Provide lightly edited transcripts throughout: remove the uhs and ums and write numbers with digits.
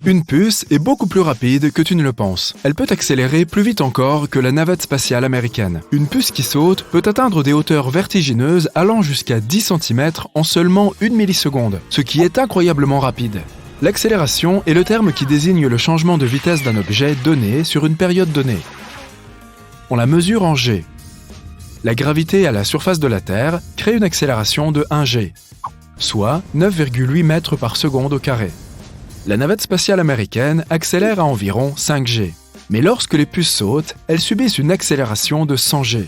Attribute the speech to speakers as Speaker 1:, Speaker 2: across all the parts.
Speaker 1: Une puce est beaucoup plus rapide que tu ne le penses. Elle peut accélérer plus vite encore que la navette spatiale américaine. Une puce qui saute peut atteindre des hauteurs vertigineuses allant jusqu'à 10 cm en seulement 1 milliseconde, ce qui est incroyablement rapide. L'accélération est le terme qui désigne le changement de vitesse d'un objet donné sur une période donnée. On la mesure en g. La gravité à la surface de la Terre crée une accélération de 1 g, soit 9,8 mètres par seconde au carré. La navette spatiale américaine accélère à environ 5 g. Mais lorsque les puces sautent, elles subissent une accélération de 100 g.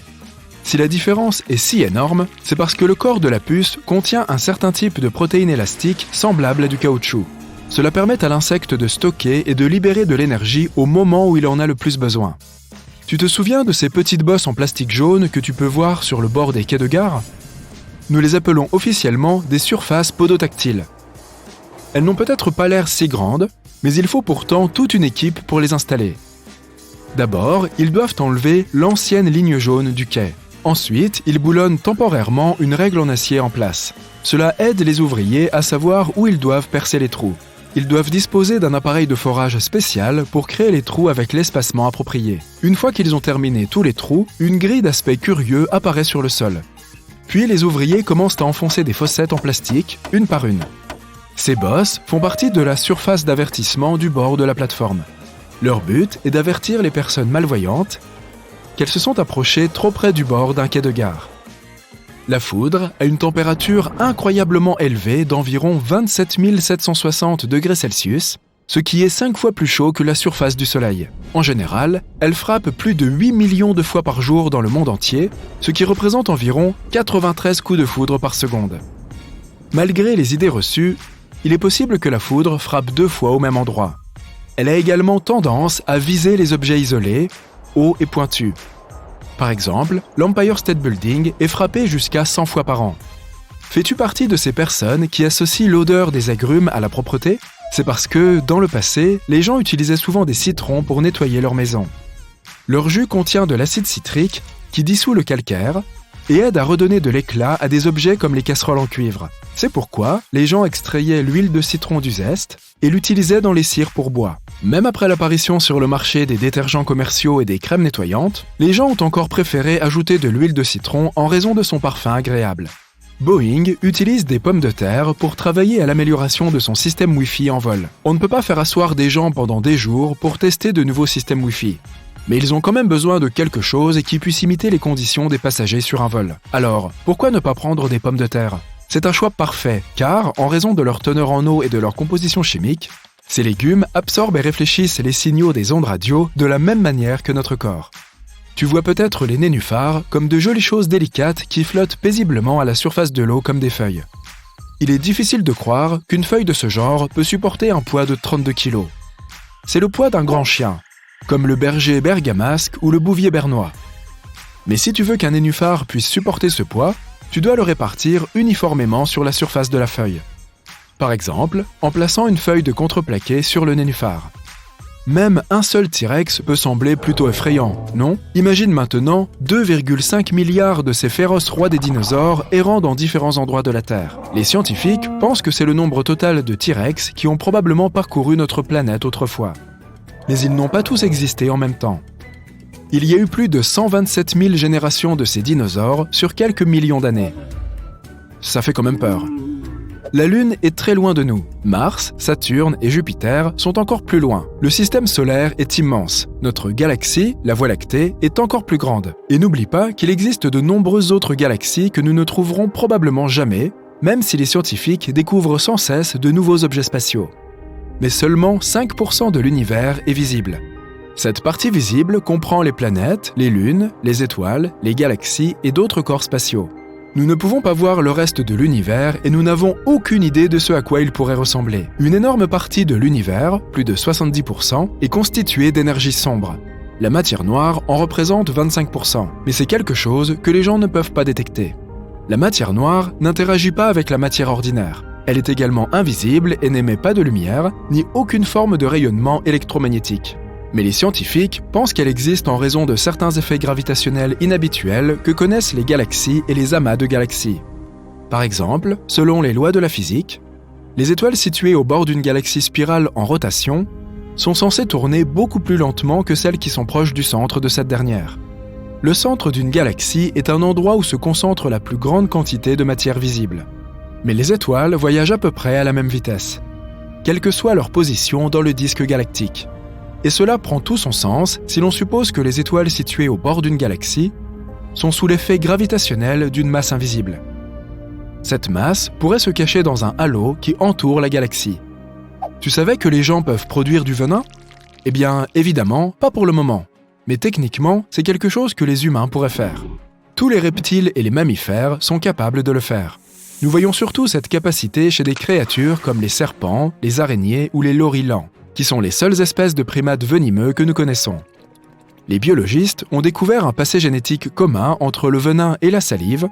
Speaker 1: Si la différence est si énorme, c'est parce que le corps de la puce contient un certain type de protéines élastiques semblable à du caoutchouc. Cela permet à l'insecte de stocker et de libérer de l'énergie au moment où il en a le plus besoin. Tu te souviens de ces petites bosses en plastique jaune que tu peux voir sur le bord des quais de gare ? Nous les appelons officiellement des surfaces podotactiles. Elles n'ont peut-être pas l'air si grandes, mais il faut pourtant toute une équipe pour les installer. D'abord, ils doivent enlever l'ancienne ligne jaune du quai. Ensuite, ils boulonnent temporairement une règle en acier en place. Cela aide les ouvriers à savoir où ils doivent percer les trous. Ils doivent disposer d'un appareil de forage spécial pour créer les trous avec l'espacement approprié. Une fois qu'ils ont terminé tous les trous, une grille d'aspect curieux apparaît sur le sol. Puis les ouvriers commencent à enfoncer des fossettes en plastique, une par une. Ces bosses font partie de la surface d'avertissement du bord de la plateforme. Leur but est d'avertir les personnes malvoyantes qu'elles se sont approchées trop près du bord d'un quai de gare. La foudre a une température incroyablement élevée d'environ 27 760 degrés Celsius, ce qui est 5 fois plus chaud que la surface du Soleil. En général, elle frappe plus de 8 millions de fois par jour dans le monde entier, ce qui représente environ 93 coups de foudre par seconde. Malgré les idées reçues, il est possible que la foudre frappe 2 fois au même endroit. Elle a également tendance à viser les objets isolés, hauts et pointus. Par exemple, l'Empire State Building est frappé jusqu'à 100 fois par an. Fais-tu partie de ces personnes qui associent l'odeur des agrumes à la propreté ? C'est parce que, dans le passé, les gens utilisaient souvent des citrons pour nettoyer leur maison. Leur jus contient de l'acide citrique qui dissout le calcaire et aide à redonner de l'éclat à des objets comme les casseroles en cuivre. C'est pourquoi les gens extrayaient l'huile de citron du zeste et l'utilisaient dans les cires pour bois. Même après l'apparition sur le marché des détergents commerciaux et des crèmes nettoyantes, les gens ont encore préféré ajouter de l'huile de citron en raison de son parfum agréable. Boeing utilise des pommes de terre pour travailler à l'amélioration de son système Wi-Fi en vol. On ne peut pas faire asseoir des gens pendant des jours pour tester de nouveaux systèmes Wi-Fi. Mais ils ont quand même besoin de quelque chose qui puisse imiter les conditions des passagers sur un vol. Alors, pourquoi ne pas prendre des pommes de terre ? C'est un choix parfait, car, en raison de leur teneur en eau et de leur composition chimique, ces légumes absorbent et réfléchissent les signaux des ondes radio de la même manière que notre corps. Tu vois peut-être les nénuphars comme de jolies choses délicates qui flottent paisiblement à la surface de l'eau comme des feuilles. Il est difficile de croire qu'une feuille de ce genre peut supporter un poids de 32 kg. C'est le poids d'un grand chien, comme le berger bergamasque ou le bouvier bernois. Mais si tu veux qu'un nénuphar puisse supporter ce poids, tu dois le répartir uniformément sur la surface de la feuille. Par exemple, en plaçant une feuille de contreplaqué sur le nénuphar. Même un seul T-Rex peut sembler plutôt effrayant, non ? Imagine maintenant 2,5 milliards de ces féroces rois des dinosaures errant dans différents endroits de la Terre. Les scientifiques pensent que c'est le nombre total de T-Rex qui ont probablement parcouru notre planète autrefois. Mais ils n'ont pas tous existé en même temps. Il y a eu plus de 127 000 générations de ces dinosaures sur quelques millions d'années. Ça fait quand même peur. La Lune est très loin de nous. Mars, Saturne et Jupiter sont encore plus loin. Le système solaire est immense. Notre galaxie, la Voie lactée, est encore plus grande. Et n'oublie pas qu'il existe de nombreuses autres galaxies que nous ne trouverons probablement jamais, même si les scientifiques découvrent sans cesse de nouveaux objets spatiaux. Mais seulement 5% de l'univers est visible. Cette partie visible comprend les planètes, les lunes, les étoiles, les galaxies et d'autres corps spatiaux. Nous ne pouvons pas voir le reste de l'univers et nous n'avons aucune idée de ce à quoi il pourrait ressembler. Une énorme partie de l'univers, plus de 70%, est constituée d'énergie sombre. La matière noire en représente 25%, mais c'est quelque chose que les gens ne peuvent pas détecter. La matière noire n'interagit pas avec la matière ordinaire. Elle est également invisible et n'émet pas de lumière, ni aucune forme de rayonnement électromagnétique. Mais les scientifiques pensent qu'elle existe en raison de certains effets gravitationnels inhabituels que connaissent les galaxies et les amas de galaxies. Par exemple, selon les lois de la physique, Les étoiles situées au bord d'une galaxie spirale en rotation sont censées tourner beaucoup plus lentement que celles qui sont proches du centre de cette dernière. Le centre d'une galaxie est un endroit où se concentre la plus grande quantité de matière visible. Mais les étoiles voyagent à peu près à la même vitesse, quelle que soit leur position dans le disque galactique. Et cela prend tout son sens si l'on suppose que les étoiles situées au bord d'une galaxie sont sous l'effet gravitationnel d'une masse invisible. Cette masse pourrait se cacher dans un halo qui entoure la galaxie. Tu savais que les gens peuvent produire du venin ? Eh bien, évidemment, pas pour le moment. Mais techniquement, c'est quelque chose que les humains pourraient faire. Tous les reptiles et les mammifères sont capables de le faire. Nous voyons surtout cette capacité chez des créatures comme les serpents, les araignées ou les lorilans, qui sont les seules espèces de primates venimeux que nous connaissons. Les biologistes ont découvert un passé génétique commun entre le venin et la salive,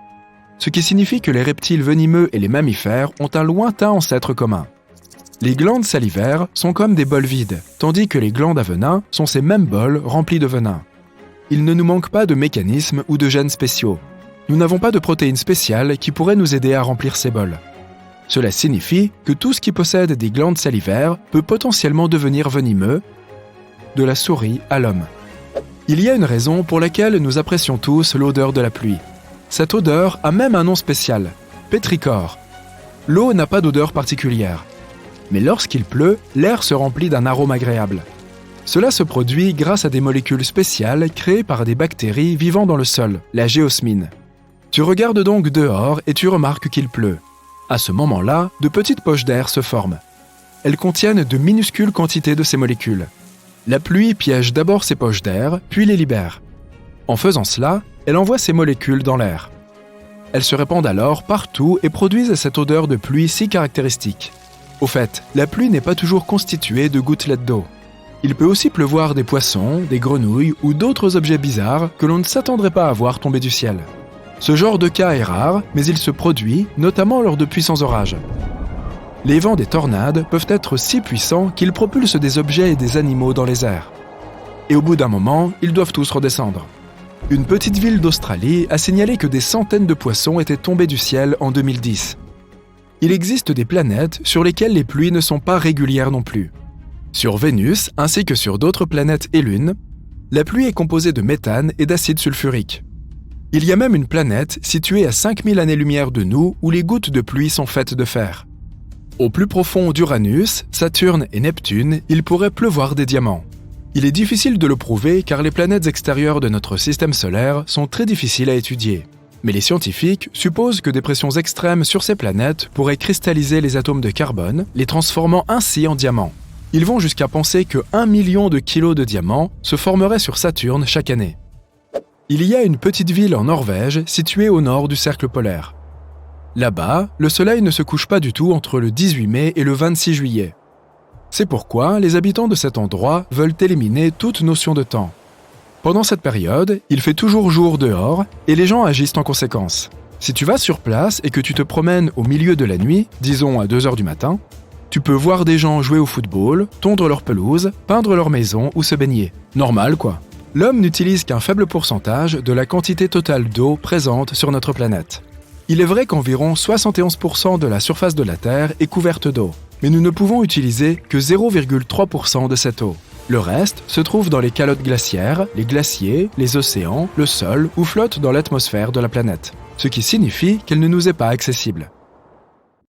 Speaker 1: ce qui signifie que les reptiles venimeux et les mammifères ont un lointain ancêtre commun. Les glandes salivaires sont comme des bols vides, tandis que les glandes à venin sont ces mêmes bols remplis de venin. Il ne nous manque pas de mécanismes ou de gènes spéciaux. Nous n'avons pas de protéines spéciales qui pourraient nous aider à remplir ces bols. Cela signifie que tout ce qui possède des glandes salivaires peut potentiellement devenir venimeux, de la souris à l'homme. Il y a une raison pour laquelle nous apprécions tous l'odeur de la pluie. Cette odeur a même un nom spécial, pétrichor. L'eau n'a pas d'odeur particulière. Mais lorsqu'il pleut, l'air se remplit d'un arôme agréable. Cela se produit grâce à des molécules spéciales créées par des bactéries vivant dans le sol, la géosmine. Tu regardes donc dehors et tu remarques qu'il pleut. À ce moment-là, de petites poches d'air se forment. Elles contiennent de minuscules quantités de ces molécules. La pluie piège d'abord ces poches d'air, puis les libère. En faisant cela, elle envoie ces molécules dans l'air. Elles se répandent alors partout et produisent cette odeur de pluie si caractéristique. Au fait, la pluie n'est pas toujours constituée de gouttelettes d'eau. Il peut aussi pleuvoir des poissons, des grenouilles ou d'autres objets bizarres que l'on ne s'attendrait pas à voir tomber du ciel. Ce genre de cas est rare, mais il se produit, notamment lors de puissants orages. Les vents des tornades peuvent être si puissants qu'ils propulsent des objets et des animaux dans les airs. Et au bout d'un moment, ils doivent tous redescendre. Une petite ville d'Australie a signalé que des centaines de poissons étaient tombés du ciel en 2010. Il existe des planètes sur lesquelles les pluies ne sont pas régulières non plus. Sur Vénus, ainsi que sur d'autres planètes et lunes, la pluie est composée de méthane et d'acide sulfurique. Il y a même une planète située à 5000 années-lumière de nous où les gouttes de pluie sont faites de fer. Au plus profond d'Uranus, Saturne et Neptune, il pourrait pleuvoir des diamants. Il est difficile de le prouver car les planètes extérieures de notre système solaire sont très difficiles à étudier. Mais les scientifiques supposent que des pressions extrêmes sur ces planètes pourraient cristalliser les atomes de carbone, les transformant ainsi en diamants. Ils vont jusqu'à penser que 1 million de kilos de diamants se formeraient sur Saturne chaque année. Il y a une petite ville en Norvège située au nord du cercle polaire. Là-bas, le soleil ne se couche pas du tout entre le 18 mai et le 26 juillet. C'est pourquoi les habitants de cet endroit veulent éliminer toute notion de temps. Pendant cette période, il fait toujours jour dehors et les gens agissent en conséquence. Si tu vas sur place et que tu te promènes au milieu de la nuit, disons à 2h du matin, tu peux voir des gens jouer au football, tondre leur pelouse, peindre leur maison ou se baigner. Normal quoi. L'homme n'utilise qu'un faible pourcentage de la quantité totale d'eau présente sur notre planète. Il est vrai qu'environ 71% de la surface de la Terre est couverte d'eau, mais nous ne pouvons utiliser que 0,3% de cette eau. Le reste se trouve dans les calottes glaciaires, les glaciers, les océans, le sol ou flotte dans l'atmosphère de la planète, ce qui signifie qu'elle ne nous est pas accessible.